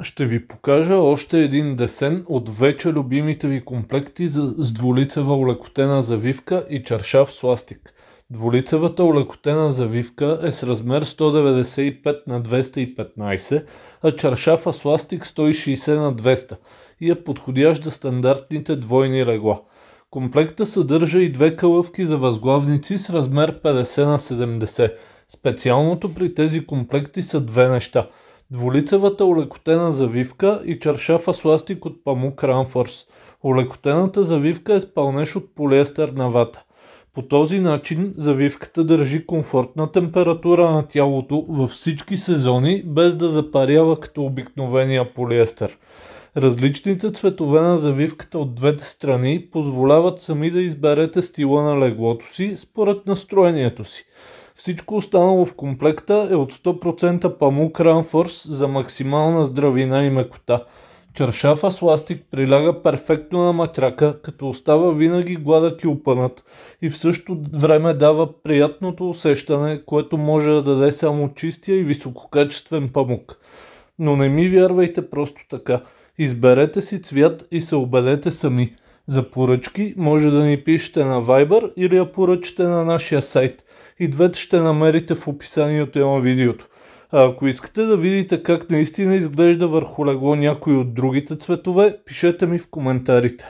Ще ви покажа още един десен от вече любимите ви комплекти с двулицева олекотена завивка и чаршаф с ластик. Двулицевата олекотена завивка е с размер 195 на 215, а чаршафа с ластик 160 на 200 и е подходящ за стандартните двойни легла. Комплекта съдържа и две калъвки за възглавници с размер 50 на 70. Специалното при тези комплекти са две неща: двулицевата олекотена завивка и чаршафа с ластик от памук Ранфорс. Олекотената завивка е с пълнеж от полиестер на вата. По този начин завивката държи комфортна температура на тялото във всички сезони, без да запарява като обикновения полиестер. Различните цветове на завивката от двете страни позволяват сами да изберете стила на леглото си според настроението си. Всичко останало в комплекта е от 100% памук Ранфорс за максимална здравина и мекота. Чаршафа с ластик приляга перфектно на матряка, като остава винаги гладък и опънат и в същото време дава приятното усещане, което може да даде само чистия и висококачествен памук. Но не ми вярвайте просто така. Изберете си цвят и се убедете сами. За поръчки може да ни пишете на Viber или я поръчате на нашия сайт. И двете ще намерите в описанието на видеото. А ако искате да видите как наистина изглежда върху легло някой от другите цветове, пишете ми в коментарите.